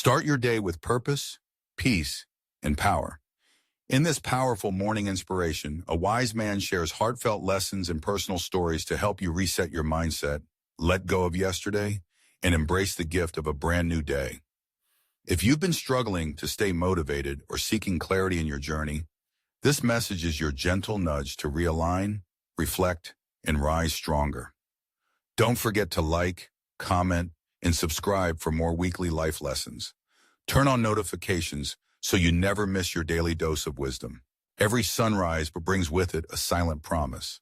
Start your day with purpose, peace, and power. In this powerful morning inspiration, a wise man shares heartfelt lessons and personal stories to help you reset your mindset, let go of yesterday, and embrace the gift of a brand new day. If you've been struggling to stay motivated or seeking clarity in your journey, this message is your gentle nudge to realign, reflect, and rise stronger. Don't forget to like, comment, and subscribe for more weekly life lessons. Turn on notifications so you never miss your daily dose of wisdom. Every sunrise brings with it a silent promise,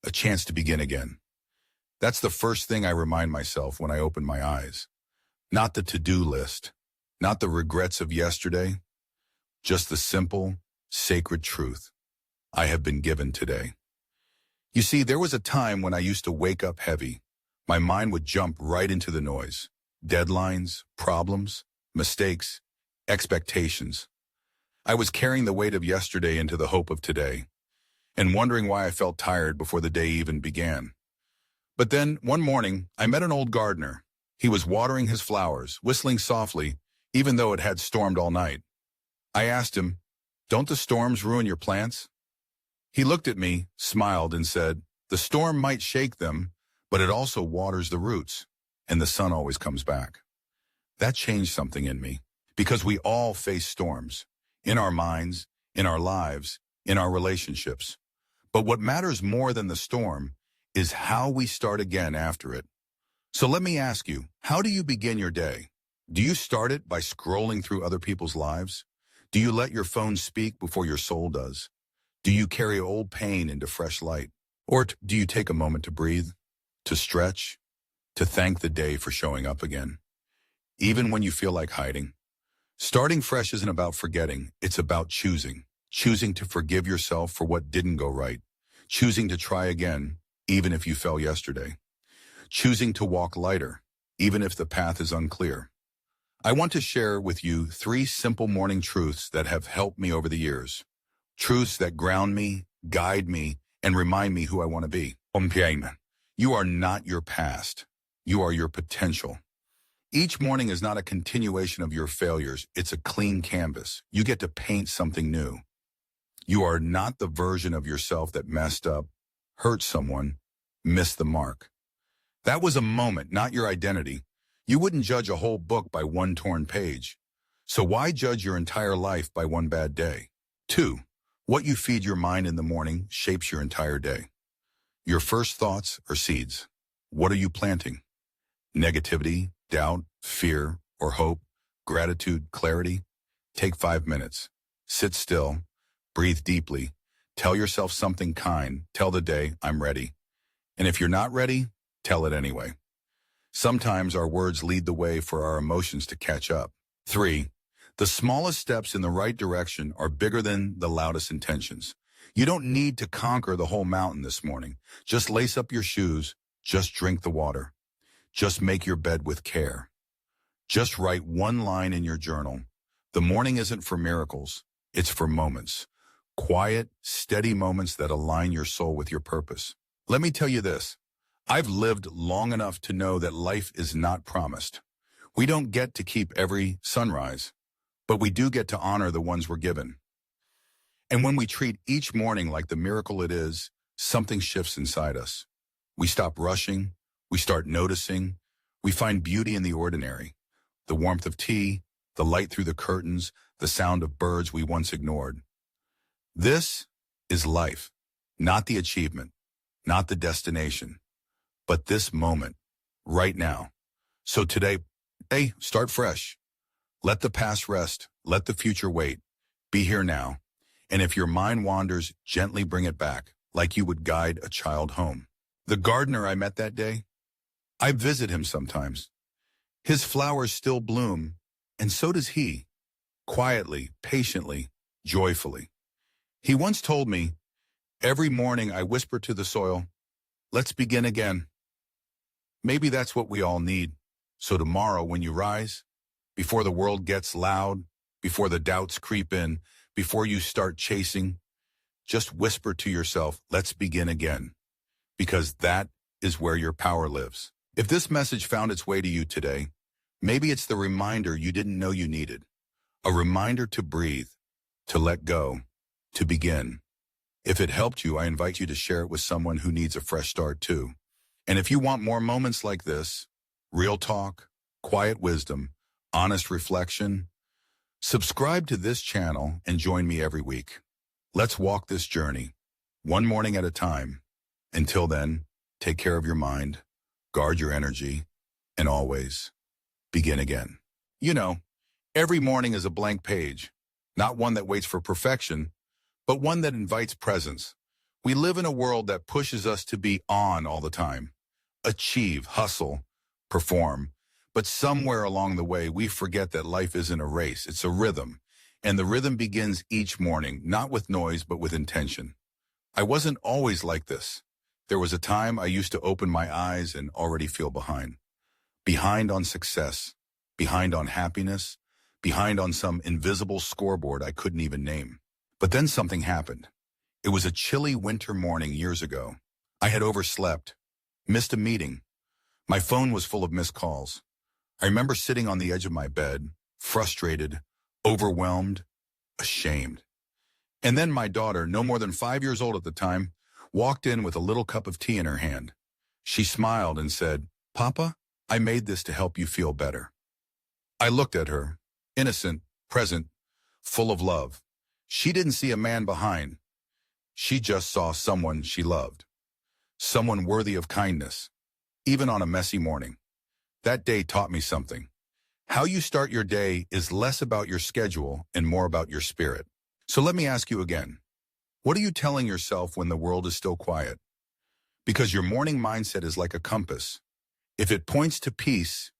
a chance to begin again. That's the first thing I remind myself when I open my eyes. Not the to-do list, not the regrets of yesterday, just the simple, sacred truth. I have been given today. You see, there was a time when I used to wake up heavy. My mind would jump right into the noise. Deadlines, problems, mistakes, expectations. I was carrying the weight of yesterday into the hope of today, and wondering why I felt tired before the day even began. But then, one morning, I met an old gardener. He was watering his flowers, whistling softly, even though it had stormed all night. I asked him, "Don't the storms ruin your plants?" He looked at me, smiled, and said, "The storm might shake them, but it also waters the roots, and the sun always comes back." That changed something in me, because we all face storms, in our minds, in our lives, in our relationships. But what matters more than the storm is how we start again after it. So let me ask you, how do you begin your day? Do you start it by scrolling through other people's lives? Do you let your phone speak before your soul does? Do you carry old pain into fresh light? Or do you take a moment to breathe, to stretch, to thank the day for showing up again? Even when you feel like hiding. Starting fresh isn't about forgetting, it's about choosing. Choosing to forgive yourself for what didn't go right. Choosing to try again, even if you fell yesterday. Choosing to walk lighter, even if the path is unclear. I want to share with you 3 simple morning truths that have helped me over the years. Truths that ground me, guide me, and remind me who I want to be. You are not your past. You are your potential. Each morning is not a continuation of your failures. It's a clean canvas. You get to paint something new. You are not the version of yourself that messed up, hurt someone, missed the mark. That was a moment, not your identity. You wouldn't judge a whole book by one torn page. So why judge your entire life by one bad day? 2, what you feed your mind in the morning shapes your entire day. Your first thoughts are seeds. What are you planting? Negativity, doubt, fear, or hope, gratitude, clarity? Take 5 minutes. Sit still. Breathe deeply. Tell yourself something kind. Tell the day, "I'm ready." And if you're not ready, tell it anyway. Sometimes our words lead the way for our emotions to catch up. 3, the smallest steps in the right direction are bigger than the loudest intentions. You don't need to conquer the whole mountain this morning. Just lace up your shoes. Just drink the water. Just make your bed with care. Just write one line in your journal. The morning isn't for miracles. It's for moments. Quiet, steady moments that align your soul with your purpose. Let me tell you this. I've lived long enough to know that life is not promised. We don't get to keep every sunrise, but we do get to honor the ones we're given. And when we treat each morning like the miracle it is, something shifts inside us. We stop rushing. We start noticing. We find beauty in the ordinary. The warmth of tea, the light through the curtains, the sound of birds we once ignored. This is life, not the achievement, not the destination, but this moment, right now. So today, start fresh. Let the past rest. Let the future wait. Be here now. And if your mind wanders, gently bring it back, like you would guide a child home. The gardener I met that day, I visit him sometimes. His flowers still bloom, and so does he, quietly, patiently, joyfully. He once told me, "Every morning I whisper to the soil, 'Let's begin again.'" Maybe that's what we all need. So tomorrow when you rise, before the world gets loud, before the doubts creep in, before you start chasing, just whisper to yourself, "Let's begin again," because that is where your power lives. If this message found its way to you today, Maybe it's the reminder you didn't know you needed. A reminder to breathe, to let go, to begin. If it helped you, I invite you to share it with someone who needs a fresh start too. And if you want more moments like this, real talk, quiet wisdom, honest reflection, subscribe to this channel and join me every week. Let's walk this journey, one morning at a time. Until then, take care of your mind, guard your energy, and always begin again. You know, every morning is a blank page, not one that waits for perfection, but one that invites presence. We live in a world that pushes us to be on all the time, achieve, hustle, perform. But somewhere along the way, we forget that life isn't a race, it's a rhythm. And the rhythm begins each morning, not with noise, but with intention. I wasn't always like this. There was a time I used to open my eyes and already feel behind. Behind on success, behind on happiness, behind on some invisible scoreboard I couldn't even name. But then something happened. It was a chilly winter morning years ago. I had overslept, missed a meeting. My phone was full of missed calls. I remember sitting on the edge of my bed, frustrated, overwhelmed, ashamed. And then my daughter, no more than 5 years old at the time, walked in with a little cup of tea in her hand. She smiled and said, "Papa, I made this to help you feel better." I looked at her, innocent, present, full of love. She didn't see a man behind. She just saw someone she loved, someone worthy of kindness, even on a messy morning. That day taught me something. How you start your day is less about your schedule and more about your spirit. So let me ask you again. What are you telling yourself when the world is still quiet? Because your morning mindset is like a compass. If it points to peace,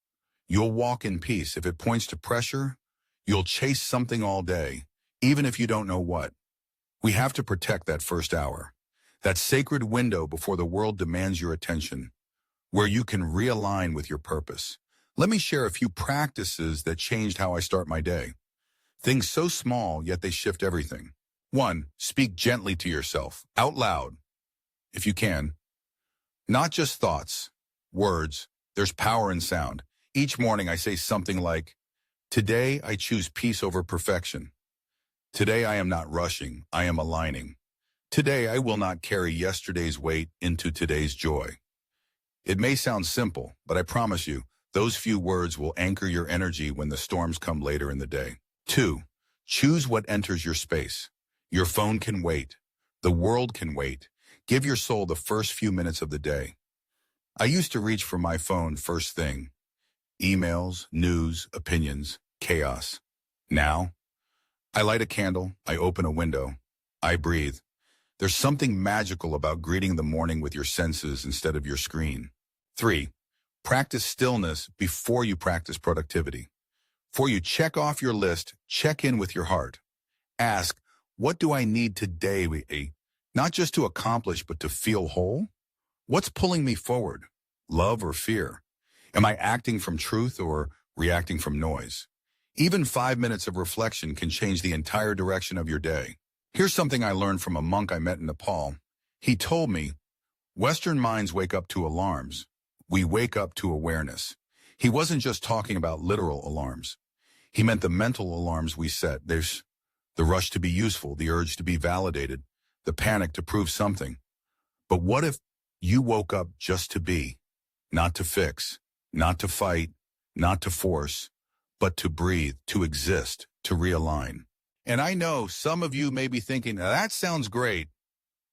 you'll walk in peace. If it points to pressure, you'll chase something all day, even if you don't know what. We have to protect that first hour, that sacred window before the world demands your attention, where you can realign with your purpose. Let me share a few practices that changed how I start my day. Things so small, yet they shift everything. 1. Speak gently to yourself, out loud, if you can. Not just thoughts, words. There's power in sound. Each morning I say something like, "Today I choose peace over perfection. Today I am not rushing, I am aligning. Today I will not carry yesterday's weight into today's joy." It may sound simple, but I promise you, those few words will anchor your energy when the storms come later in the day. 2. Choose what enters your space. Your phone can wait. The world can wait. Give your soul the first few minutes of the day. I used to reach for my phone first thing. Emails, news, opinions, chaos. Now, I light a candle, I open a window, I breathe. There's something magical about greeting the morning with your senses instead of your screen. 3. Practice stillness before you practice productivity. Before you check off your list, check in with your heart. Ask, what do I need today, not just to accomplish, but to feel whole? What's pulling me forward? Love or fear? Am I acting from truth or reacting from noise? Even 5 minutes of reflection can change the entire direction of your day. Here's something I learned from a monk I met in Nepal. He told me, Western minds wake up to alarms. We wake up to awareness. He wasn't just talking about literal alarms. He meant the mental alarms we set. There's the rush to be useful, the urge to be validated, the panic to prove something. But what if you woke up just to be, not to fix, not to fight, not to force, but to breathe, to exist, to realign? And I know some of you may be thinking, "Now, that sounds great,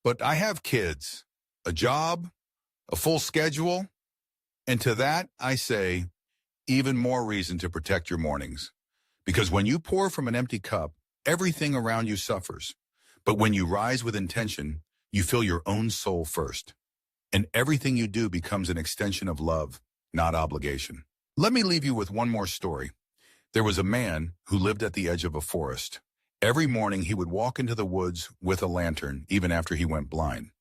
but I have kids, a job, a full schedule." And to that, I say, even more reason to protect your mornings. Because when you pour from an empty cup, everything around you suffers. But when you rise with intention, you fill your own soul first. And everything you do becomes an extension of love, not obligation. Let me leave you with one more story. There was a man who lived at the edge of a forest. Every morning he would walk into the woods with a lantern, even after he went blind.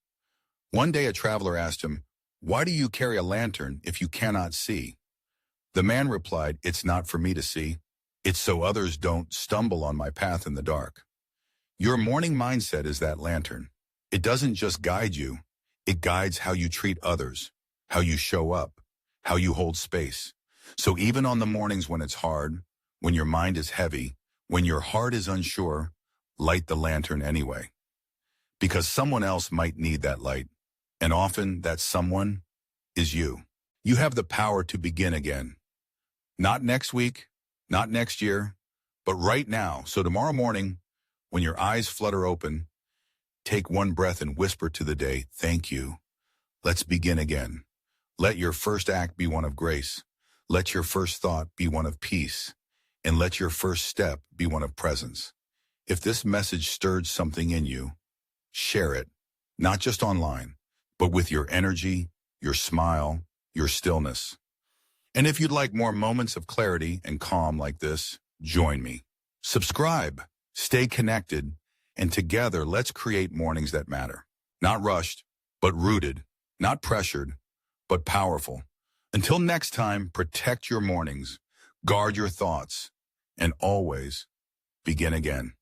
One day a traveler asked him, "Why do you carry a lantern if you cannot see?" The man replied, "It's not for me to see. It's so others don't stumble on my path in the dark." Your morning mindset is that lantern. It doesn't just guide you. It guides how you treat others, how you show up, how you hold space. So even on the mornings when it's hard, when your mind is heavy, when your heart is unsure, light the lantern anyway. Because someone else might need that light. And often that someone is you. You have the power to begin again. Not next week, not next year, but right now. So tomorrow morning, when your eyes flutter open, take one breath and whisper to the day, thank you. Let's begin again. Let your first act be one of grace. Let your first thought be one of peace. And let your first step be one of presence. If this message stirred something in you, share it, not just online, but with your energy, your smile, your stillness. And if you'd like more moments of clarity and calm like this, join me. Subscribe, stay connected, and together let's create mornings that matter. Not rushed, but rooted. Not pressured, but powerful. Until next time, protect your mornings, guard your thoughts, and always begin again.